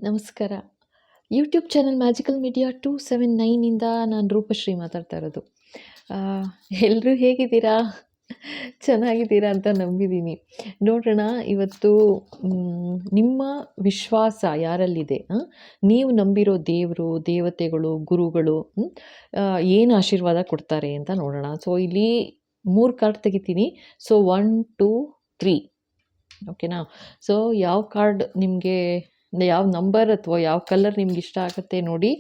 ನಮಸ್ಕಾರ. YouTube channel magical media 279 ನಾನು ರೂಪಶ್ರೀ ಮಾತಾಡ್ತಾ ಇರೋದು. ಎಲ್ಲರೂ ಹೇಗಿದ್ದೀರಾ? ಚೆನ್ನಾಗಿದ್ದೀರಾ ಅಂತ ನಂಬಿದ್ದೀನಿ. ನೋಡೋಣ ಇವತ್ತು ನಿಮ್ಮ ವಿಶ್ವಾಸ ಯಾರಲ್ಲಿದೆ? ನೀವು ನಂಬಿರೋ ದೇವರು, ದೇವತೆಗಳು, ಗುರುಗಳು ಏನು ಆಶೀರ್ವಾದ ಕೊಡ್ತಾರೆ ಅಂತ ನೋಡೋಣ. ಸೊ ಇಲ್ಲಿ 3 ಕಾರ್ಡ್ ತೆಗಿತೀನಿ. ಸೊ 1, 2, 3 ಓಕೆನಾ? ಸೊ ಯಾವ ಕಾರ್ಡ್ ನಿಮಗೆ ಯಾವ ನಂಬರ್ ಅಥವಾ ಯಾವ ಕಲರ್ ನಿಮ್ಗೆ ಇಷ್ಟ ಆಗುತ್ತೆ ನೋಡಿ.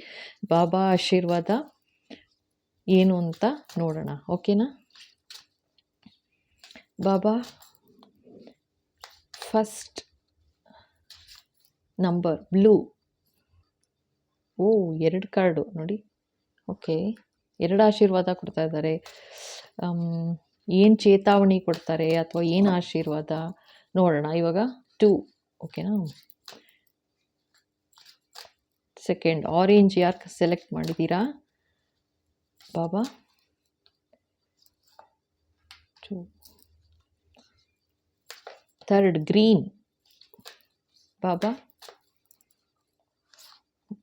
ಬಾಬಾ ಆಶೀರ್ವಾದ ಏನು ಅಂತ ನೋಡೋಣ. ಓಕೆನಾ? ಬಾಬಾ ಫಸ್ಟ್ ನಂಬರ್ ಬ್ಲೂ. ಓ 2 ಕಾರ್ಡು ನೋಡಿ. ಓಕೆ, 2 ಆಶೀರ್ವಾದ ಕೊಡ್ತಾ ಇದ್ದಾರೆ. ಏನು ಚೇತಾವಣಿ ಕೊಡ್ತಾರೆ ಅಥವಾ ಏನು ಆಶೀರ್ವಾದ ನೋಡೋಣ. ಇವಾಗ 2 ಓಕೆನಾ? ಸೆಕೆಂಡ್ ಆರೆಂಜ್ ಯಾರು ಸೆಲೆಕ್ಟ್ ಮಾಡಿದ್ದೀರಾ Baba? 2. Third green Baba,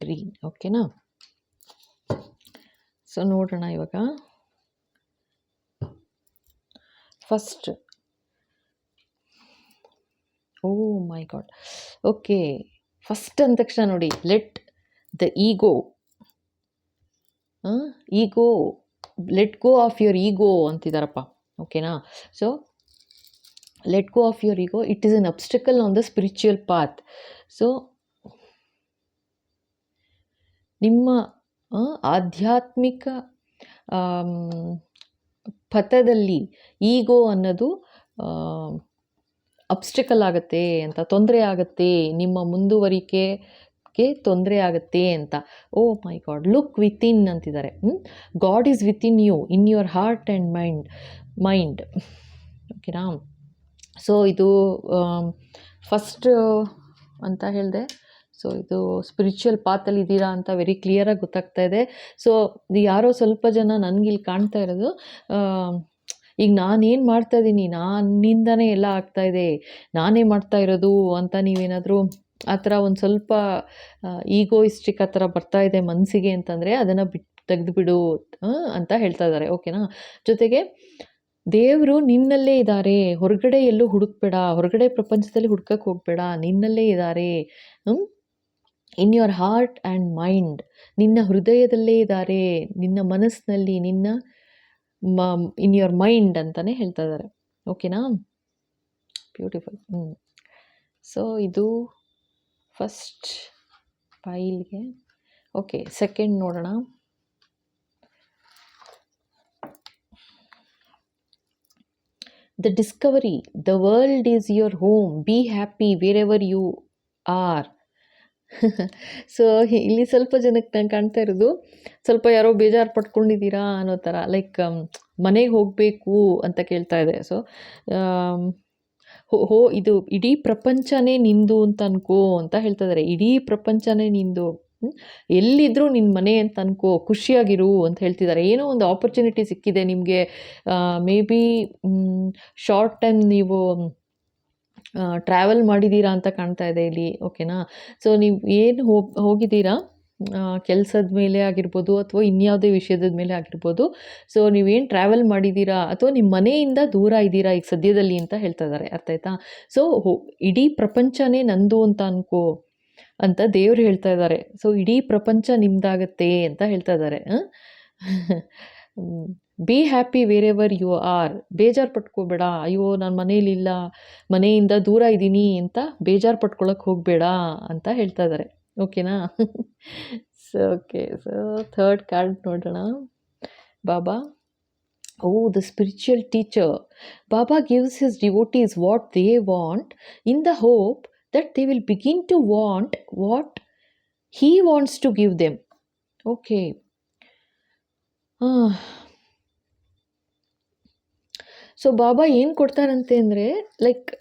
green ಓಕೆನಾ? ಸೊ ನೋಡೋಣ ಇವಾಗ first. Oh my god. Okay, first ಅಂದ ತಕ್ಷಣ ನೋಡಿ, let the ego let go of your ego ಅಂತಿದ್ದಾರಪ್ಪ. ಓಕೆನಾ? So let go of your ego, it is an obstacle on the spiritual path. So ನಿಮ್ಮ ಆಧ್ಯಾತ್ಮಿಕ ಪಥದಲ್ಲಿ ಈಗೋ ಅನ್ನೋದು ಅಬ್ಸ್ಟಕಲ್ ಆಗುತ್ತೆ ಅಂತ, ತೊಂದರೆ ಆಗುತ್ತೆ, ನಿಮ್ಮ ಮುಂದುವರಿಕೆಗೆ ತೊಂದರೆ ಆಗುತ್ತೆ ಅಂತ. Oh my God, look within ಅಂತಿದ್ದಾರೆ. God is within you, in your heart and mind ಓಕೆನಾ? ಸೊ ಇದು ಫಸ್ಟ್ ಅಂತ ಹೇಳಿದೆ. ಸೊ ಇದು ಸ್ಪಿರಿಚುವಲ್ ಪಾತಲ್ಲಿ ಇದ್ದೀರಾ ಅಂತ ವೆರಿ ಕ್ಲಿಯರಾಗಿ ಗೊತ್ತಾಗ್ತಾ ಇದೆ. ಸೊ ಯಾರೋ ಸ್ವಲ್ಪ ಜನ ನನಗಿಲ್ಲಿ ಕಾಣ್ತಾ ಇರೋದು, ಈಗ ನಾನೇನು ಮಾಡ್ತಾ ಇದ್ದೀನಿ, ನನ್ನಿಂದನೇ ಎಲ್ಲ ಆಗ್ತಾ ಇದೆ, ನಾನೇ ಮಾಡ್ತಾ ಇರೋದು ಅಂತ ನೀವೇನಾದರೂ ಆ ಥರ ಒಂದು ಸ್ವಲ್ಪ ಈಗೋಯಿಸ್ಟಿಕ್ ಆ ಥರ ಬರ್ತಾ ಇದೆ ಮನಸ್ಸಿಗೆ ಅಂತಂದರೆ ಅದನ್ನು ತೆಗೆದುಬಿಡು ಅಂತ ಹೇಳ್ತಾ ಇದ್ದಾರೆ. ಓಕೆನಾ? ಜೊತೆಗೆ ದೇವರು ನಿನ್ನಲ್ಲೇ ಇದ್ದಾರೆ, ಹೊರಗಡೆ ಎಲ್ಲೂ ಹುಡುಕ್ಬೇಡ, ಹೊರಗಡೆ ಪ್ರಪಂಚದಲ್ಲಿ ಹುಡ್ಕಕ್ಕೆ ಹೋಗಬೇಡ, ನಿನ್ನಲ್ಲೇ ಇದ್ದಾರೆ. ಇನ್ ಯುವರ್ ಹಾರ್ಟ್ ಆ್ಯಂಡ್ ಮೈಂಡ್, ನಿನ್ನ ಹೃದಯದಲ್ಲೇ ಇದ್ದಾರೆ, ನಿನ್ನ ಮನಸ್ಸಿನಲ್ಲಿ, ನಿನ್ನ ಇನ್ ಯುವರ್ ಮೈಂಡ್ ಅಂತಲೇ ಹೇಳ್ತಾ ಇದ್ದಾರೆ. ಓಕೆನಾ? ಬ್ಯೂಟಿಫುಲ್. ಸೊ ಇದು ಫಸ್ಟ್ ಫೈಲ್ಗೆ. ಓಕೆ, ಸೆಕೆಂಡ್ ನೋಡೋಣ. The discovery, the world is your home, be happy wherever you are. So ಇಲ್ಲಿ ಸ್ವಲ್ಪ ಜನಕ್ಕೆ ನಂಗೆ ಕಾಣ್ತಾ ಇರೋದು, ಸ್ವಲ್ಪ ಯಾರೋ ಬೇಜಾರು ಪಟ್ಕೊಂಡಿದ್ದೀರಾ ಅನ್ನೋ ಥರ, ಲೈಕ್ ಮನೆಗೆ ಹೋಗಬೇಕು ಅಂತ ಕೇಳ್ತಾ ಇದೆ. ಸೊ ಇದು ಇಡೀ ಪ್ರಪಂಚನೇ ನಿಂದು ಅಂತ ಅನ್ಕೋ ಅಂತ ಹೇಳ್ತಾ ಇದ್ದಾರೆ. ಇಡೀ ಪ್ರಪಂಚನೇ ನಿಂದು, ಎಲ್ಲಿದ್ದರೂ ನಿನ್ನ ಮನೆ ಅಂತ ಅನ್ಕೋ, ಖುಷಿಯಾಗಿರು ಅಂತ ಹೇಳ್ತಿದ್ದಾರೆ. ಏನೋ ಒಂದು ಆಪರ್ಚುನಿಟಿ ಸಿಕ್ಕಿದೆ ನಿಮಗೆ, ಮೇ ಬಿ ಶಾರ್ಟ್ ಟೈಮ್ ನೀವು ಟ್ರಾವೆಲ್ ಮಾಡಿದ್ದೀರಾ ಅಂತ ಕಾಣ್ತಾ ಇದೆ ಇಲ್ಲಿ. ಓಕೆನಾ? ಸೊ ನೀವು ಏನು ಹೋಗಿದ್ದೀರಾ ಕೆಲಸದ ಮೇಲೆ ಆಗಿರ್ಬೋದು ಅಥವಾ ಇನ್ಯಾವುದೇ ವಿಷಯದ ಮೇಲೆ ಆಗಿರ್ಬೋದು. ಸೊ ನೀವೇನು ಟ್ರಾವೆಲ್ ಮಾಡಿದ್ದೀರಾ ಅಥವಾ ನಿಮ್ಮ ಮನೆಯಿಂದ ದೂರ ಇದ್ದೀರಾ ಈಗ ಸದ್ಯದಲ್ಲಿ ಅಂತ ಹೇಳ್ತಾ ಇದ್ದಾರೆ. ಅರ್ಥ ಆಯ್ತಾ? ಸೊ ಇಡೀ ಪ್ರಪಂಚನೇ ನಂದು ಅಂತ ಅನ್ಕೋ ಅಂತ ದೇವ್ರು ಹೇಳ್ತಾ ಇದ್ದಾರೆ. ಸೊ ಇಡೀ ಪ್ರಪಂಚ ನಿಮ್ದಾಗತ್ತೆ ಅಂತ ಹೇಳ್ತಾ ಇದ್ದಾರೆ. Be happy wherever you are. ಬೇಜಾರು ಪಟ್ಕೋಬೇಡ, ಅಯ್ಯೋ ನಾನು ಮನೇಲಿಲ್ಲ, ಮನೆಯಿಂದ ದೂರ ಇದ್ದೀನಿ ಅಂತ ಬೇಜಾರು ಪಟ್ಕೊಳಕ್ಕೆ ಹೋಗಬೇಡ ಅಂತ ಹೇಳ್ತಾ ಇದ್ದಾರೆ. ಓಕೆನಾ? So okay, so third card ನೋಡೋಣ. Baba, oh the spiritual teacher. Baba gives his devotees what they want in the hope that they will begin to want what he wants to give them. Okay. So Baba ಏನು ಕೊಡ್ತಾರಂತೆ ಅಂದರೆ, like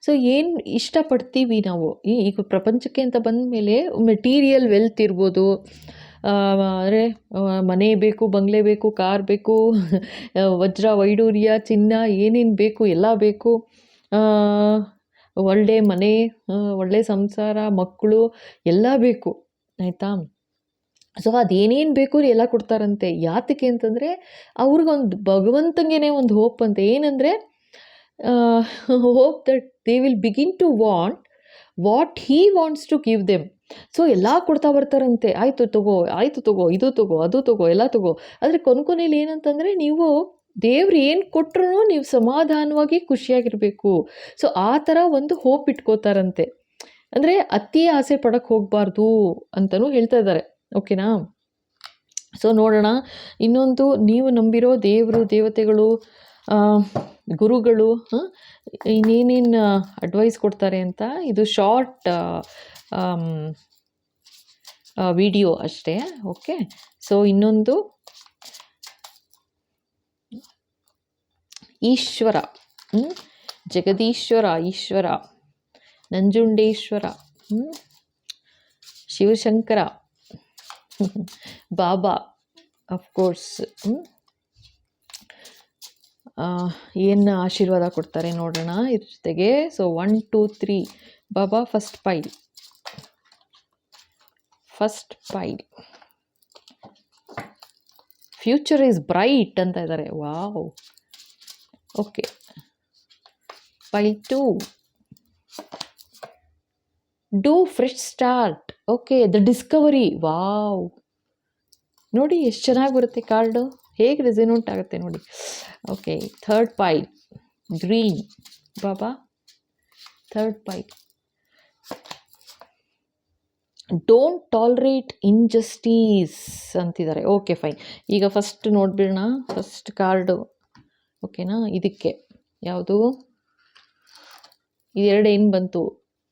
so ಏನು ಇಷ್ಟಪಡ್ತೀವಿ ನಾವು ಈಗ ಪ್ರಪಂಚಕ್ಕೆ ಅಂತ ಬಂದ ಮೇಲೆ, ಮೆಟೀರಿಯಲ್ ವೆಲ್ತ್ ಇರ್ಬೋದು, ಅಂದರೆ ಮನೆ ಬೇಕು, ಬಂಗ್ಲೆ ಬೇಕು, ಕಾರ್ ಬೇಕು, ವಜ್ರ ವೈಡೂರ್ಯ ಚಿನ್ನ ಏನೇನು ಬೇಕು ಎಲ್ಲ ಬೇಕು. ಒಳ್ಳೆ ಮನೆ, ಒಳ್ಳೆ ಸಂಸಾರ, ಮಕ್ಕಳು ಎಲ್ಲ ಬೇಕು, ಆಯಿತಾ. ಸೊ ಅದೇನೇನು ಬೇಕು ಎಲ್ಲ ಕೊಡ್ತಾರಂತೆ. ಯಾತಕ್ಕೆ ಅಂತಂದರೆ ಅವ್ರಿಗೊಂದು ಭಗವಂತಂಗೆ ಒಂದು ಹೋಪ್ ಅಂತೆ. ಏನಂದರೆ hope that they will begin to want what he wants to give them. So ಎಲ್ಲ ಕೊಡ್ತಾ ಬರ್ತಾರಂತೆ. ಆಯಿತು ತಗೋ, ಇದು ತಗೋ, ಅದು ತಗೋ, ಎಲ್ಲ ತಗೋ. ಆದರೆ ಕೊನೆಯಲ್ಲಿ ಏನಂತಂದರೆ ನೀವು ದೇವ್ರು ಏನು ಕೊಟ್ಟರು ನೀವು ಸಮಾಧಾನವಾಗಿ ಖುಷಿಯಾಗಿರಬೇಕು. ಸೊ ಆ ಥರ ಒಂದು ಹೋಪ್ ಇಟ್ಕೋತಾರಂತೆ. ಅಂದರೆ ಅತಿ ಆಸೆ ಪಡೋಕ್ಕೆ ಹೋಗಬಾರ್ದು ಅಂತಲೂ ಹೇಳ್ತಾ ಇದ್ದಾರೆ. ಓಕೆನಾ. ಸೊ ನೋಡೋಣ ಇನ್ನೊಂದು, ನೀವು ನಂಬಿರೋ ದೇವರು, ದೇವತೆಗಳು, ಗುರುಗಳು ಇನ್ನೇನೇನು ಅಡ್ವೈಸ್ ಕೊಡ್ತಾರೆ ಅಂತ. ಇದು ಶಾರ್ಟ್ ವಿಡಿಯೋ ಅಷ್ಟೇ. ಓಕೆ. ಸೊ ಇನ್ನೊಂದು, ಈಶ್ವರ, ಜಗದೀಶ್ವರ, ಈಶ್ವರ, ನಂಜುಂಡೇಶ್ವರ, ಶಿವಶಂಕರ, ಬಾಬಾ ಅಫ್ಕೋರ್ಸ್ ಏನು ಆಶೀರ್ವಾದ ಕೊಡ್ತಾರೆ ನೋಡೋಣ ಇದ್ರ ಜೊತೆಗೆ. So 1 2 3 Baba first pile future is bright ಅಂತ ಇದ್ದಾರೆ. Wow. Okay. Pile 2 do fresh start. Okay. The discovery. Wow, ನೋಡಿ ಎಷ್ಟು ಚೆನ್ನಾಗಿ ಬರುತ್ತೆ ಕಾರ್ಡು, ಹೇಗೆ ರೆಸಿನೋಟ್ ಆಗುತ್ತೆ ನೋಡಿ. Okay. Third pile green Baba, third pile don't tolerate injustice ಅಂತಿದ್ದಾರೆ. Okay fine. ಈಗ ಫಸ್ಟ್ ನೋಡ್ಬಿಡೋಣ ಫಸ್ಟ್ ಕಾರ್ಡು. ಓಕೆನಾ. ಇದಕ್ಕೆ ಯಾವುದು ಇದೆರಡು ಏನು ಬಂತು,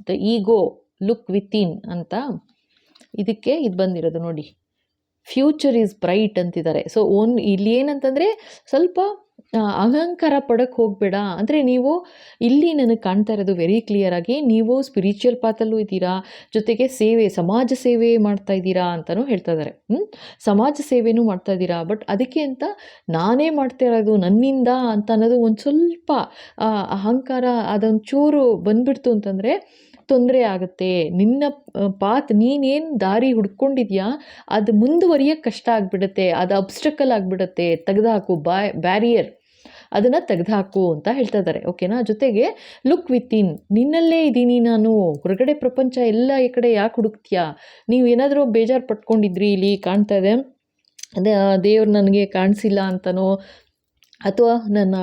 ದ ಈಗೋ ಲುಕ್ ವಿತಿನ್ ಅಂತ, ಇದಕ್ಕೆ ಇದು ಬಂದಿರೋದು ನೋಡಿ, ಫ್ಯೂಚರ್ ಈಸ್ ಬ್ರೈಟ್ ಅಂತಿದ್ದಾರೆ. ಸೊ ಇಲ್ಲಿ ಏನಂತಂದರೆ ಸ್ವಲ್ಪ ಅಹಂಕಾರ ಪಡೋಕ್ಕೆ ಹೋಗಬೇಡ. ಅಂದರೆ ನೀವು ಇಲ್ಲಿ ನನಗೆ ಕಾಣ್ತಾ ಇರೋದು ವೆರಿ ಕ್ಲಿಯರಾಗಿ, ನೀವು ಸ್ಪಿರಿಚುವಲ್ ಪಾತಲ್ಲೂ ಇದ್ದೀರಾ, ಜೊತೆಗೆ ಸೇವೆ, ಸಮಾಜ ಸೇವೆ ಮಾಡ್ತಾ ಇದ್ದೀರಾ ಅಂತಲೂ ಹೇಳ್ತಾ ಇದ್ದಾರೆ. ಸಮಾಜ ಸೇವೆನೂ ಮಾಡ್ತಾ ಇದ್ದೀರಾ. ಬಟ್ ಅದಕ್ಕೆ ಅಂತ ನಾನೇ ಮಾಡ್ತಾ ಇರೋದು ನನ್ನಿಂದ ಅಂತ ಅನ್ನೋದು ಒಂದು ಸ್ವಲ್ಪ ಅಹಂಕಾರ ಅದೊಂಚೂರು ಬಂದ್ಬಿಡ್ತು ಅಂತಂದರೆ ತೊಂದರೆ ಆಗುತ್ತೆ. ನಿನ್ನ ನೀನೇನು ದಾರಿ ಹುಡ್ಕೊಂಡಿದ್ಯಾ ಅದು ಮುಂದುವರಿಯೋಕ್ಕೆ ಕಷ್ಟ ಆಗಿಬಿಡುತ್ತೆ, ಅದು ಅಬ್ಸ್ಟ್ರಕಲ್ ಆಗಿಬಿಡುತ್ತೆ. ತೆಗೆದುಹಾಕು, ಬ್ಯಾರಿಯರ್ ಅದನ್ನು ತೆಗೆದುಹಾಕು ಅಂತ ಹೇಳ್ತಾ ಇದ್ದಾರೆ. ಓಕೆನಾ. ಜೊತೆಗೆ ಲುಕ್ ವಿತಿನ್, ನಿನ್ನಲ್ಲೇ ಇದ್ದೀನಿ ನಾನು, ಹೊರಗಡೆ ಪ್ರಪಂಚ ಎಲ್ಲ ಈ ಕಡೆ ಯಾಕೆ ಹುಡುಕ್ತೀಯಾ. ನೀವು ಏನಾದರೂ ಬೇಜಾರು ಪಟ್ಕೊಂಡಿದ್ರಿ, ಇಲ್ಲಿ ಕಾಣ್ತಾ ಇದೆ ದೇವ್ರು ನನಗೆ ಕಾಣಿಸಿಲ್ಲ ಅಂತನೋ, ಅಥವಾ ನನ್ನ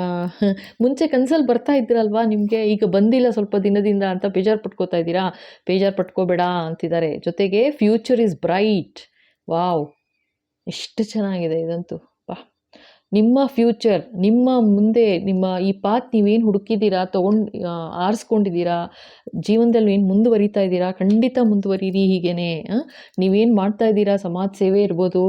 ಮುಂಚೆ ಕನಸಲ್ಲಿ ಬರ್ತಾ ಇದ್ದೀರಲ್ವಾ ನಿಮಗೆ, ಈಗ ಬಂದಿಲ್ಲ ಸ್ವಲ್ಪ ದಿನದಿಂದ ಅಂತ ಬೇಜಾರು ಪಟ್ಕೋತಾ ಇದ್ದೀರಾ, ಬೇಜಾರು ಪಟ್ಕೋಬೇಡ ಅಂತಿದ್ದಾರೆ. ಜೊತೆಗೆ ಫ್ಯೂಚರ್ ಈಸ್ ಬ್ರೈಟ್. ವಾವ್, ಎಷ್ಟು ಚೆನ್ನಾಗಿದೆ ಇದಂತೂ. ನಿಮ್ಮ ಫ್ಯೂಚರ್, ನಿಮ್ಮ ಮುಂದೆ, ನಿಮ್ಮ ಈ ಪಾತ್ ನೀವೇನು ಹುಡುಕಿದ್ದೀರಾ, ಆರಿಸ್ಕೊಂಡಿದ್ದೀರಾ, ಜೀವನದಲ್ಲಿ ಏನು ಮುಂದುವರಿತಾ ಇದ್ದೀರಾ, ಖಂಡಿತ ಮುಂದುವರಿರಿ. ಹೀಗೇ ನೀವೇನು ಮಾಡ್ತಾ ಇದ್ದೀರಾ, ಸಮಾಜ ಸೇವೆ ಇರ್ಬೋದು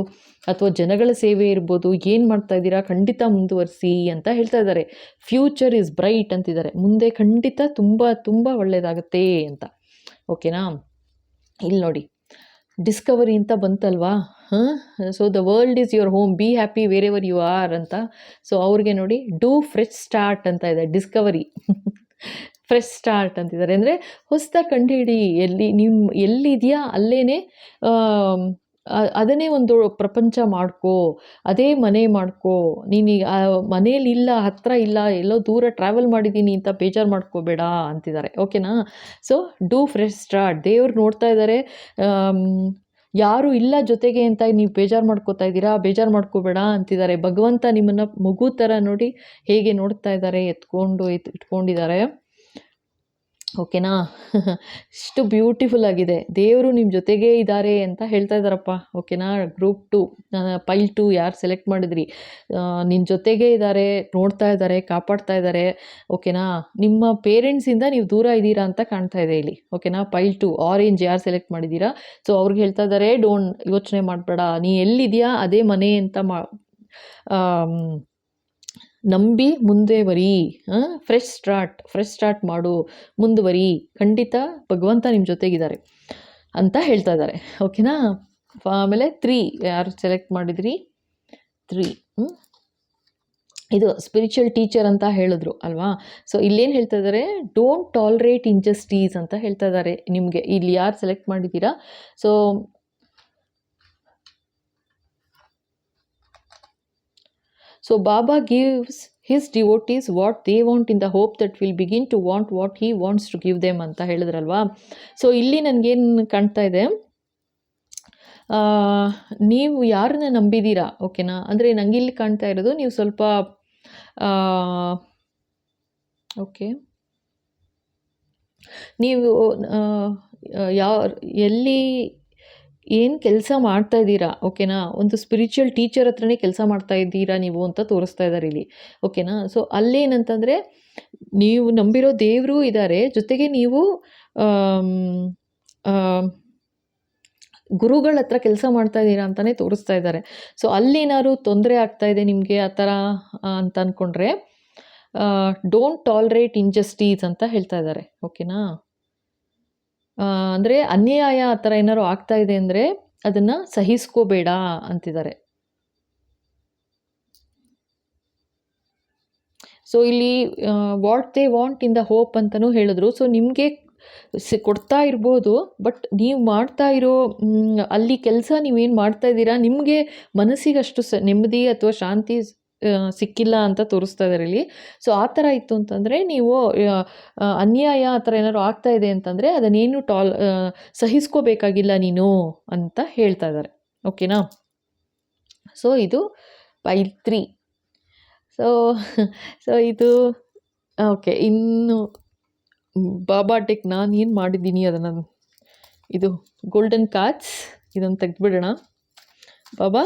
ಅಥವಾ ಜನಗಳ ಸೇವೆ ಇರ್ಬೋದು, ಏನು ಮಾಡ್ತಾ ಇದ್ದೀರಾ ಖಂಡಿತ ಮುಂದುವರಿಸಿ ಅಂತ ಹೇಳ್ತಾ ಇದ್ದಾರೆ. ಫ್ಯೂಚರ್ ಈಸ್ ಬ್ರೈಟ್ ಅಂತಿದ್ದಾರೆ. ಮುಂದೆ ಖಂಡಿತ ತುಂಬ ತುಂಬ ಒಳ್ಳೆಯದಾಗುತ್ತೆ ಅಂತ. ಓಕೆನಾ. ಇಲ್ಲಿ ನೋಡಿ ಡಿಸ್ಕವರಿ ಅಂತ ಬಂತಲ್ವಾ. So the world is your home, be happy wherever you are ಅಂತ. ಸೊ ಅವ್ರಿಗೆ ನೋಡಿ ಡೂ ಫ್ರೆಶ್ ಸ್ಟಾರ್ಟ್ ಅಂತ ಇದೆ. ಡಿಸ್ಕವರಿ ಫ್ರೆಶ್ ಸ್ಟಾರ್ಟ್ ಅಂತಿದ್ದಾರೆ. ಅಂದರೆ ಹೊಸದಾಗಿ ಕಂಡುಹಿಡಿ, ಎಲ್ಲಿದೆಯಾ ಅಲ್ಲೇ ಅದನ್ನೇ ಒಂದು ಪ್ರಪಂಚ ಮಾಡ್ಕೋ, ಅದೇ ಮನೆ ಮಾಡ್ಕೋ. ನೀನು ಮನೇಲಿಲ್ಲ, ಹತ್ತಿರ ಇಲ್ಲ, ಎಲ್ಲೋ ದೂರ ಟ್ರಾವೆಲ್ ಮಾಡಿದ್ದೀನಿ ಅಂತ ಬೇಜಾರು ಮಾಡ್ಕೋಬೇಡ ಅಂತಿದ್ದಾರೆ. ಓಕೆನಾ. So do fresh start. ದೇವ್ರು ನೋಡ್ತಾ ಇದ್ದಾರೆ, ಯಾರು ಇಲ್ಲ ಜೊತೆಗೆ ಅಂತ ನೀವು ಬೇಜಾರು ಮಾಡ್ಕೋತಾ ಇದ್ದೀರಾ, ಬೇಜಾರು ಮಾಡ್ಕೋಬೇಡ ಅಂತಿದ್ದಾರೆ. ಭಗವಂತ ನಿಮ್ಮನ್ನು ಮಗು ಥರ ನೋಡಿ ಹೇಗೆ ನೋಡ್ತಾ ಇದ್ದಾರೆ, ಇಟ್ಕೊಂಡಿದ್ದಾರೆ. ಓಕೆನಾ. ಇಷ್ಟು ಬ್ಯೂಟಿಫುಲ್ ಆಗಿದೆ. ದೇವರು ನಿಮ್ಮ ಜೊತೆಗೇ ಇದ್ದಾರೆ ಅಂತ ಹೇಳ್ತಾ ಇದ್ದಾರಪ್ಪ. ಓಕೆನಾ. ಗ್ರೂಪ್ 2 ಪೈಲ್ 2 ಯಾರು ಸೆಲೆಕ್ಟ್ ಮಾಡಿದ್ರಿ, ನಿನ್ನ ಜೊತೆಗೇ ಇದ್ದಾರೆ, ನೋಡ್ತಾ ಇದ್ದಾರೆ, ಕಾಪಾಡ್ತಾ ಇದ್ದಾರೆ. ಓಕೆನಾ. ನಿಮ್ಮ ಪೇರೆಂಟ್ಸಿಂದ ನೀವು ದೂರ ಇದ್ದೀರಾ ಅಂತ ಕಾಣ್ತಾ ಇದೆ ಇಲ್ಲಿ. ಓಕೆನಾ. ಪೈಲ್ 2 ಆರೆಂಜ್ ಯಾರು ಸೆಲೆಕ್ಟ್ ಮಾಡಿದ್ದೀರಾ, ಸೊ ಅವ್ರಿಗೆ ಹೇಳ್ತಾ ಇದ್ದಾರೆ ಯೋಚನೆ ಮಾಡಬೇಡ, ನೀ ಎಲ್ಲಿದೆಯಾ ಅದೇ ಮನೆ ಅಂತ ನಂಬಿ ಮುಂದೆ ಬರೀ. ಫ್ರೆಶ್ ಸ್ಟಾರ್ಟ್ ಮಾಡು, ಮುಂದುವರಿ, ಖಂಡಿತ ಭಗವಂತ ನಿಮ್ಮ ಜೊತೆಗಿದ್ದಾರೆ ಅಂತ ಹೇಳ್ತಾ ಇದ್ದಾರೆ. ಓಕೆನಾ. ಆಮೇಲೆ 3 ಯಾರು ಸೆಲೆಕ್ಟ್ ಮಾಡಿದ್ರಿ, 3 ಇದು ಸ್ಪಿರಿಚುವಲ್ ಟೀಚರ್ ಅಂತ ಹೇಳಿದ್ರು ಅಲ್ವಾ. ಸೊ ಇಲ್ಲೇನು ಹೇಳ್ತಾ ಇದ್ದಾರೆ, ಡೋಂಟ್ ಟಾಲರೇಟ್ ಇಂಜಸ್ಟಿಸ್ ಅಂತ ಹೇಳ್ತಾ ಇದ್ದಾರೆ ನಿಮಗೆ. ಇಲ್ಲಿ ಯಾರು ಸೆಲೆಕ್ಟ್ ಮಾಡಿದ್ದೀರಾ, so Baba gives his devotees what they want in the hope that will begin to want what he wants to give them ಅಂತ ಹೇಳಿದ್ರಲ್ವಾ. ಸೊ ಇಲ್ಲಿ ನನಗೇನು ಕಾಣ್ತಾ ಇದೆ, ನೀವು ಯಾರನ್ನ ನಂಬಿದ್ದೀರಾ, ಓಕೆನಾ. ಅಂದರೆ ನನಗೆ ಇಲ್ಲಿ ಕಾಣ್ತಾ ಇರೋದು, ನೀವು ಸ್ವಲ್ಪ ಓಕೆ, ನೀವು ಎಲ್ಲಿ ಏನು ಕೆಲಸ ಮಾಡ್ತಾ ಇದ್ದೀರಾ, ಓಕೆನಾ. ಒಂದು ಸ್ಪಿರಿಚುವಲ್ ಟೀಚರ್ ಹತ್ರನೇ ಕೆಲಸ ಮಾಡ್ತಾ ಇದ್ದೀರಾ ನೀವು ಅಂತ ತೋರಿಸ್ತಾ ಇದ್ದಾರೆ ಇಲ್ಲಿ, ಓಕೆನಾ. ಸೊ ಅಲ್ಲೇನಂತಂದರೆ, ನೀವು ನಂಬಿರೋ ದೇವರು ಇದ್ದಾರೆ, ಜೊತೆಗೆ ನೀವು ಗುರುಗಳ ಹತ್ರ ಕೆಲಸ ಮಾಡ್ತಾ ಇದ್ದೀರಾ ಅಂತಲೇ ತೋರಿಸ್ತಾ ಇದ್ದಾರೆ. ಸೊ ಅಲ್ಲೇನಾದ್ರು ತೊಂದರೆ ಆಗ್ತಾ ಇದೆ ನಿಮಗೆ ಆ ಥರ ಅಂತ ಅಂದ್ಕೊಂಡ್ರೆ, ಡೋಂಟ್ ಟಾಲರೇಟ್ ಇಂಜಸ್ಟಿಸ್ ಅಂತ ಹೇಳ್ತಾ ಇದ್ದಾರೆ, ಓಕೆನಾ. ಅಂದರೆ ಅನ್ಯಾಯ ಆ ಥರ ಏನಾದ್ರು ಆಗ್ತಾ ಇದೆ ಅಂದರೆ ಅದನ್ನು ಸಹಿಸ್ಕೋಬೇಡ ಅಂತಿದ್ದಾರೆ. ಸೊ ಇಲ್ಲಿ what they want in the hope ಅಂತಲೂ ಹೇಳಿದ್ರು. ಸೊ ನಿಮಗೆ ಕೊಡ್ತಾ ಇರ್ಬೋದು, ಬಟ್ ನೀವು ಮಾಡ್ತಾ ಇರೋ ಅಲ್ಲಿ ಕೆಲಸ ನೀವೇನು ಮಾಡ್ತಾ ಇದ್ದೀರಾ, ನಿಮಗೆ ಮನಸ್ಸಿಗೆ ಅಷ್ಟು ನೆಮ್ಮದಿ ಅಥವಾ ಶಾಂತಿ ಸಿಕ್ಕಿಲ್ಲ ಅಂತ ತೋರಿಸ್ತಾ ಇದ್ದಾರೆ ಇಲ್ಲಿ. ಸೊ ಆ ಥರ ಇತ್ತು ಅಂತಂದರೆ, ನೀವು ಅನ್ಯಾಯ ಆ ಥರ ಏನಾದ್ರು ಆಗ್ತಾ ಇದೆ ಅಂತಂದರೆ ಅದನ್ನೇನು ಸಹಿಸ್ಕೋಬೇಕಾಗಿಲ್ಲ ನೀನು ಅಂತ ಹೇಳ್ತಾ ಇದ್ದಾರೆ, ಓಕೆನಾ. ಸೊ ಇದು ಪೈಲ್ 3. ಸೊ ಇದು ಓಕೆ. ಇನ್ನು ಬಾಬಾ ಡೆಕ್ ನಾನು ಏನು ಮಾಡಿದ್ದೀನಿ ಅದನ್ನು, ಇದು ಗೋಲ್ಡನ್ ಕಾರ್ಡ್ಸ್, ಇದನ್ನು ತೆಗೆದುಬಿಡೋಣ. ಬಾಬಾ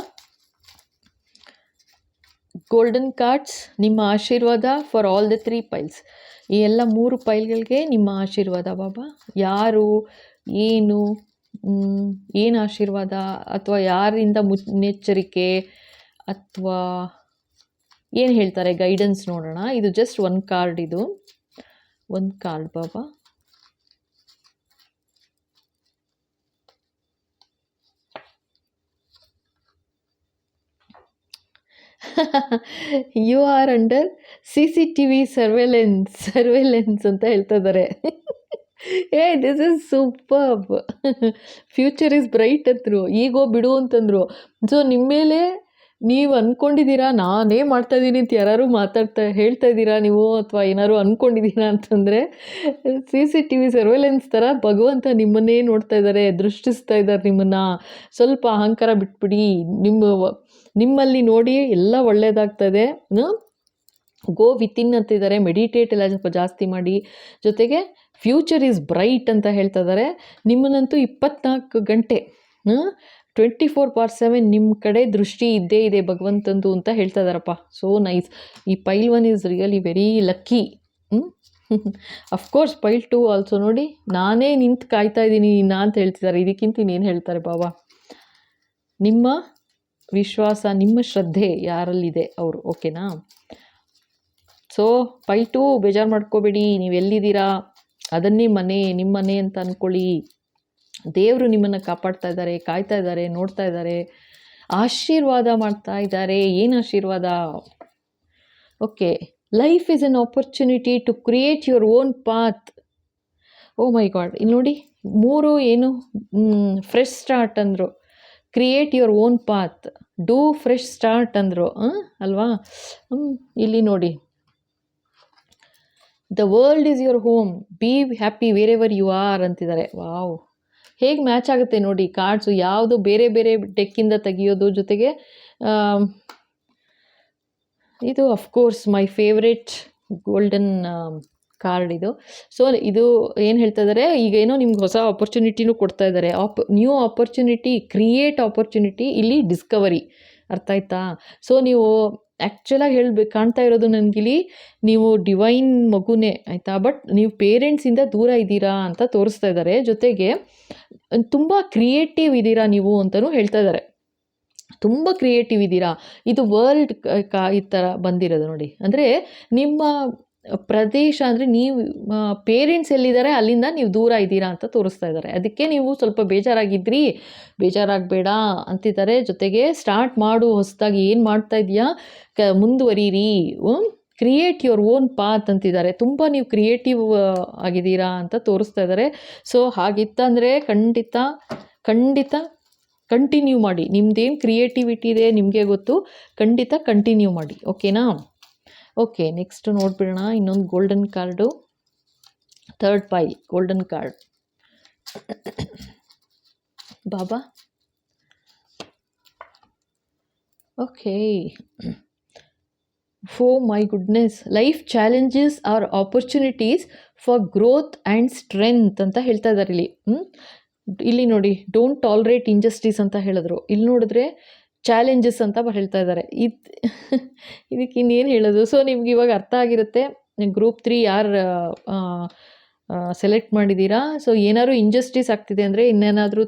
ಗೋಲ್ಡನ್ ಕಾರ್ಡ್ಸ್, ನಿಮ್ಮ ಆಶೀರ್ವಾದ ಫಾರ್ ಆಲ್ ದ 3 ಪೈಲ್ಸ್. ಈ ಎಲ್ಲ 3 ಪೈಲ್ಗಳಿಗೆ ನಿಮ್ಮ ಆಶೀರ್ವಾದ ಬಾಬಾ. ಯಾರು, ಏನು ಆಶೀರ್ವಾದ, ಅಥವಾ ಯಾರಿಂದ ಮುನ್ನೆಚ್ಚರಿಕೆ, ಅಥವಾ ಏನು ಹೇಳ್ತಾರೆ ಗೈಡೆನ್ಸ್ ನೋಡೋಣ. ಇದು ಜಸ್ಟ್ 1 ಕಾರ್ಡ್, ಇದು 1 card Baba. You are under CCTV surveillance ಅಂತ ಹೇಳ್ತಾ ಇದ್ದಾರೆ. This is superb, future is bright ಅಂದರು, ಈಗೋ ಬಿಡು ಅಂತಂದರು. ಸೊ ನಿಮ್ಮ ಮೇಲೆ ನೀವು ಅಂದ್ಕೊಂಡಿದ್ದೀರಾ ನಾನೇ ಮಾಡ್ತಾಯಿದ್ದೀನಿ ಅಂತ ಯಾರು ಹೇಳ್ತಾ ಇದ್ದೀರಾ ನೀವು, ಅಥವಾ ಏನಾದ್ರು ಅಂದ್ಕೊಂಡಿದ್ದೀರಾ ಅಂತಂದರೆ, CCTV ಸರ್ವೆಲೆನ್ಸ್ ಥರ ಭಗವಂತ ನಿಮ್ಮನ್ನೇ ನೋಡ್ತಾ ಇದ್ದಾರೆ, ದೃಷ್ಟಿಸ್ತಾ ಇದ್ದಾರೆ ನಿಮ್ಮನ್ನು. ಸ್ವಲ್ಪ ಅಹಂಕಾರ ಬಿಟ್ಬಿಡಿ, ನಿಮ್ಮಲ್ಲಿ ನೋಡಿ ಎಲ್ಲ ಒಳ್ಳೆಯದಾಗ್ತದೆ. ಗೋ ವಿತಿನ್ ಅಂತಿದ್ದಾರೆ, ಮೆಡಿಟೇಟ್ ಎಲ್ಲ ಸ್ವಲ್ಪ ಜಾಸ್ತಿ ಮಾಡಿ, ಜೊತೆಗೆ ಫ್ಯೂಚರ್ ಈಸ್ ಬ್ರೈಟ್ ಅಂತ ಹೇಳ್ತಾ ಇದ್ದಾರೆ. ನಿಮ್ಮನ್ನಂತೂ 24 ಗಂಟೆ 24/7 ನಿಮ್ಮ ಕಡೆ ದೃಷ್ಟಿ ಇದ್ದೇ ಇದೆ ಭಗವಂತಂದು ಅಂತ ಹೇಳ್ತಾ ಇದ್ದಾರಪ್ಪ. So nice. ಈ pile 1 is really very lucky. Of course pile 2 also ನೋಡಿ, ನಾನೇ ನಿಂತು ಕಾಯ್ತಾ ಇದ್ದೀನಿ ಅಂತ ಹೇಳ್ತಿದ್ದಾರೆ. ಇದಕ್ಕಿಂತ ಇನ್ನೇನು ಹೇಳ್ತಾರೆ ಬಾಬಾ. ನಿಮ್ಮ ವಿಶ್ವಾಸ, ನಿಮ್ಮ ಶ್ರದ್ಧೆ ಯಾರಲ್ಲಿದೆ ಅವರು, ಓಕೆನಾ. ಸೊ ಪೈಲ್ 2 ಬೇಜಾರು ಮಾಡ್ಕೋಬೇಡಿ, ನೀವು ಎಲ್ಲಿದ್ದೀರಾ ಅದನ್ನೇ ನಿಮ್ಮ ಮನೆ ಅಂತ ಅಂದ್ಕೊಳ್ಳಿ. ದೇವರು ನಿಮ್ಮನ್ನು ಕಾಪಾಡ್ತಾ ಇದ್ದಾರೆ, ಕಾಯ್ತಾ ಇದ್ದಾರೆ, ನೋಡ್ತಾ ಇದ್ದಾರೆ, ಆಶೀರ್ವಾದ ಮಾಡ್ತಾ ಇದ್ದಾರೆ. ಏನು ಆಶೀರ್ವಾದ? Okay, life is an opportunity to create your own path. Oh my God, ಇಲ್ಲಿ ನೋಡಿ 3 ಏನು ಫ್ರೆಶ್ ಸ್ಟಾರ್ಟ್ ಅಂದರು, create your own path, do fresh start ಅಂದರು ಅಲ್ವಾ. ಇಲ್ಲಿ ನೋಡಿ, the world is your home, be happy wherever you are ಅಂತಿದ್ದಾರೆ. Wow, ಹೇಗೆ ಮ್ಯಾಚ್ ಆಗುತ್ತೆ ನೋಡಿ ಕಾರ್ಡ್ಸು, ಯಾವುದು ಬೇರೆ ಬೇರೆ ಡೆಕ್ಕಿಂದ ತೆಗಿಯೋದು, ಜೊತೆಗೆ ಇದು of course my favourite golden card ಇದು. ಸೊ ಇದು ಏನು ಹೇಳ್ತಾ ಇದ್ದಾರೆ, ಈಗ ಏನೋ ನಿಮ್ಗೆ ಹೊಸ ಆಪರ್ಚುನಿಟಿನೂ ಕೊಡ್ತಾ ಇದ್ದಾರೆ. ನ್ಯೂ ಆಪರ್ಚುನಿಟಿ, ಕ್ರಿಯೇಟ್ ಆಪರ್ಚುನಿಟಿ, ಇಲ್ಲಿ ಡಿಸ್ಕವರಿ, ಅರ್ಥ ಆಯ್ತಾ. ಸೊ ನೀವು ಆ್ಯಕ್ಚುಲಾಗಿ ಕಾಣ್ತಾ ಇರೋದು ನನಗಿಲ್ಲಿ, ನೀವು ಡಿವೈನ್ ಮಗುನೇ ಆಯಿತಾ, ಬಟ್ ನೀವು ಪೇರೆಂಟ್ಸಿಂದ ದೂರ ಇದ್ದೀರಾ ಅಂತ ತೋರಿಸ್ತಾ ಇದ್ದಾರೆ. ಜೊತೆಗೆ ತುಂಬ ಕ್ರಿಯೇಟಿವ್ ಇದ್ದೀರಾ ನೀವು ಅಂತಲೂ ಹೇಳ್ತಾ ಇದ್ದಾರೆ. ತುಂಬ ಕ್ರಿಯೇಟಿವ್ ಇದ್ದೀರಾ. ಇದು ವರ್ಲ್ಡ್ ಈ ಥರ ಬಂದಿರೋದು ನೋಡಿ. ಅಂದರೆ ನಿಮ್ಮ ಪ್ರದೇಶ ಅಂದರೆ ನೀವು ಪೇರೆಂಟ್ಸ್ ಎಲ್ಲಿದ್ದಾರೆ ಅಲ್ಲಿಂದ ನೀವು ದೂರ ಇದ್ದೀರಾ ಅಂತ ತೋರಿಸ್ತಾ ಇದ್ದಾರೆ. ಅದಕ್ಕೆ ನೀವು ಸ್ವಲ್ಪ ಬೇಜಾರಾಗಿದ್ರಿ, ಬೇಜಾರಾಗಬೇಡ ಅಂತಿದ್ದಾರೆ. ಜೊತೆಗೆ ಸ್ಟಾರ್ಟ್ ಮಾಡು, ಹೊಸದಾಗಿ ಏನು ಮಾಡ್ತಾ ಇದೆಯಾ ಮುಂದುವರೀರಿ, ಕ್ರಿಯೇಟ್ ಯುವರ್ ಓನ್ ಪಾತ್ ಅಂತಿದ್ದಾರೆ. ತುಂಬ ನೀವು ಕ್ರಿಯೇಟಿವ್ ಆಗಿದ್ದೀರಾ ಅಂತ ತೋರಿಸ್ತಾ ಇದ್ದಾರೆ. ಸೊ ಹಾಗಿತ್ತಂದರೆ ಖಂಡಿತ ಕಂಟಿನ್ಯೂ ಮಾಡಿ. ನಿಮ್ಮದೇನು ಕ್ರಿಯೇಟಿವಿಟಿ ಇದೆ ನಿಮಗೆ ಗೊತ್ತು, ಖಂಡಿತ ಕಂಟಿನ್ಯೂ ಮಾಡಿ. ಓಕೆನಾ? ಓಕೆ, ನೆಕ್ಸ್ಟ್ ನೋಡ್ಬಿಡೋಣ. ಇನ್ನೊಂದು golden card, third pile golden card. Baba, okay. Oh my goodness, life challenges are opportunities for growth and strength ಅಂತ ಹೇಳ್ತಾ ಇದ್ದಾರೆ ಇಲ್ಲಿ. ಇಲ್ಲಿ ನೋಡಿ, ಡೋಂಟ್ ಟಾಲರೇಟ್ ಇಂಜಸ್ಟಿಸ್ ಅಂತ ಹೇಳಿದ್ರು. ಇಲ್ಲಿ ನೋಡಿದ್ರೆ ಚಾಲೆಂಜಸ್ ಅಂತ ಹೇಳ್ತಾ ಇದ್ದಾರೆ. ಇದಕ್ಕೆ ಇನ್ನೇನು ಹೇಳೋದು? ಸೊ ನಿಮ್ಗೆ ಇವಾಗ ಅರ್ಥ ಆಗಿರುತ್ತೆ. ಗ್ರೂಪ್ 3 ಯಾರು ಸೆಲೆಕ್ಟ್ ಮಾಡಿದ್ದೀರಾ, ಸೊ ಏನಾದ್ರು ಇಂಜಸ್ಟಿಸ್ ಆಗ್ತಿದೆ ಅಂದರೆ, ಇನ್ನೇನಾದರೂ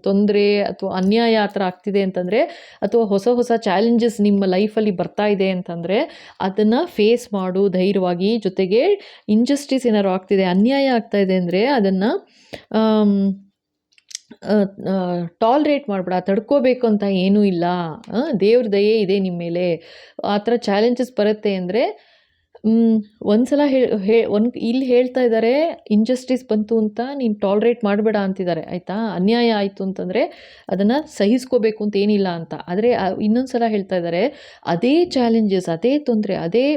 ತೊಂದರೆ ಅಥವಾ ಅನ್ಯಾಯ ಆ ಥರ ಆಗ್ತಿದೆ ಅಂತಂದರೆ, ಅಥವಾ ಹೊಸ ಚಾಲೆಂಜಸ್ ನಿಮ್ಮ ಲೈಫಲ್ಲಿ ಬರ್ತಾ ಇದೆ ಅಂತಂದರೆ ಅದನ್ನು ಫೇಸ್ ಮಾಡು ಧೈರ್ಯವಾಗಿ. ಜೊತೆಗೆ ಇಂಜಸ್ಟಿಸ್ ಏನಾದ್ರು ಆಗ್ತಿದೆ, ಅನ್ಯಾಯ ಆಗ್ತಾ ಇದೆ ಅಂದರೆ ಅದನ್ನು ಟಾಲ್ರೇಟ್ ಮಾಡಬೇಡ, ತಡ್ಕೋಬೇಕು ಅಂತ ಏನೂ ಇಲ್ಲ. ದೇವ್ರ ದಯೆ ಇದೆ ನಿಮ್ಮ ಮೇಲೆ. ಆ ಥರ ಚಾಲೆಂಜಸ್ ಬರುತ್ತೆ ಅಂದರೆ ಒಂದು ಸಲ ಇಲ್ಲಿ ಹೇಳ್ತಾ ಇದ್ದಾರೆ, ಇಂಜಸ್ಟಿಸ್ ಬಂತು ಅಂತ ನೀನು ಟಾಲ್ರೇಟ್ ಮಾಡಬೇಡ ಅಂತಿದ್ದಾರೆ, ಆಯಿತಾ? ಅನ್ಯಾಯ ಆಯಿತು ಅಂತಂದರೆ ಅದನ್ನು ಸಹಿಸ್ಕೋಬೇಕು ಅಂತ ಏನಿಲ್ಲ ಅಂತ. ಆದರೆ ಇನ್ನೊಂದು ಸಲ ಹೇಳ್ತಾ ಇದ್ದಾರೆ, ಅದೇ ಚಾಲೆಂಜಸ್, ಅದೇ ತೊಂದರೆ, ಅದೇ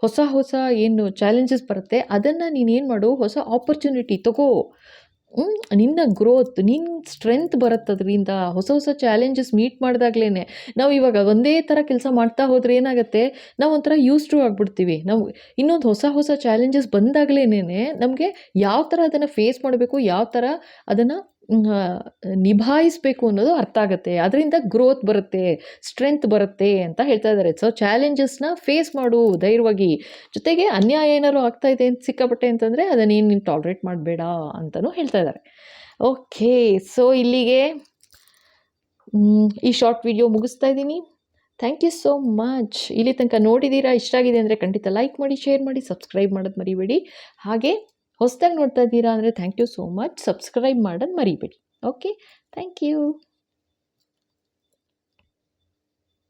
ಹೊಸ ಏನು ಚಾಲೆಂಜಸ್ ಬರುತ್ತೆ ಅದನ್ನು ನೀನೇನು ಮಾಡು, ಹೊಸ ಆಪರ್ಚುನಿಟಿ ತಗೋ. ನಿನ್ನ ಗ್ರೋತ್, ನಿನ್ನ ಸ್ಟ್ರೆಂತ್ ಬರುತ್ತೆ ಅದರಿಂದ. ಹೊಸ ಚಾಲೆಂಜಸ್ ಮೀಟ್ ಮಾಡಿದಾಗ್ಲೇ ನಾವು ಇವಾಗ ಒಂದೇ ಥರ ಕೆಲಸ ಮಾಡ್ತಾ ಹೋದರೆ ಏನಾಗುತ್ತೆ, ನಾವು ಒಂಥರ ಯೂಸ್ ಟು ಆಗಿಬಿಡ್ತೀವಿ. ನಾವು ಇನ್ನೊಂದು ಹೊಸ ಚಾಲೆಂಜಸ್ ಬಂದಾಗಲೇ ನಮಗೆ ಯಾವ ಥರ ಅದನ್ನು ಫೇಸ್ ಮಾಡಬೇಕು, ಯಾವ ಥರ ಅದನ್ನು ನಿಭಾಯಿಸಬೇಕು ಅನ್ನೋದು ಅರ್ಥ ಆಗುತ್ತೆ. ಅದರಿಂದ ಗ್ರೋತ್ ಬರುತ್ತೆ, ಸ್ಟ್ರೆಂತ್ ಬರುತ್ತೆ ಅಂತ ಹೇಳ್ತಾ ಇದ್ದಾರೆ. ಸೊ ಚಾಲೆಂಜಸ್ನ ಫೇಸ್ ಮಾಡು ಧೈರ್ಯವಾಗಿ. ಜೊತೆಗೆ ಅನ್ಯಾಯ ಏನಾದ್ರು ಆಗ್ತಾ ಇದೆ ಅಂತ ಸಿಕ್ಕಾಪಟ್ಟೆ ಅಂತಂದರೆ ಅದನ್ನೇನು ನೀನು ಟಾಲ್ರೇಟ್ ಮಾಡಬೇಡ ಅಂತಲೂ ಹೇಳ್ತಾ ಇದ್ದಾರೆ. ಓಕೆ, ಸೊ ಇಲ್ಲಿಗೆ ಈ ಶಾರ್ಟ್ ವಿಡಿಯೋ ಮುಗಿಸ್ತಾ ಇದ್ದೀನಿ. Thank you so much. ಇಲ್ಲಿ ತನಕ ನೋಡಿದ್ದೀರಾ, ಇಷ್ಟ ಆಗಿದೆ ಅಂದರೆ ಖಂಡಿತ ಲೈಕ್ ಮಾಡಿ, ಶೇರ್ ಮಾಡಿ, ಸಬ್ಸ್ಕ್ರೈಬ್ ಮಾಡೋದು ಮರಿಬೇಡಿ. ಹಾಗೆ ಹೊಸದಾಗಿ ನೋಡ್ತಾ ಇದ್ದೀರಾ ಅಂದರೆ thank you so much. Subscribe ಮಾಡೋದು ಮರಿಬೇಡಿ. Okay, thank you.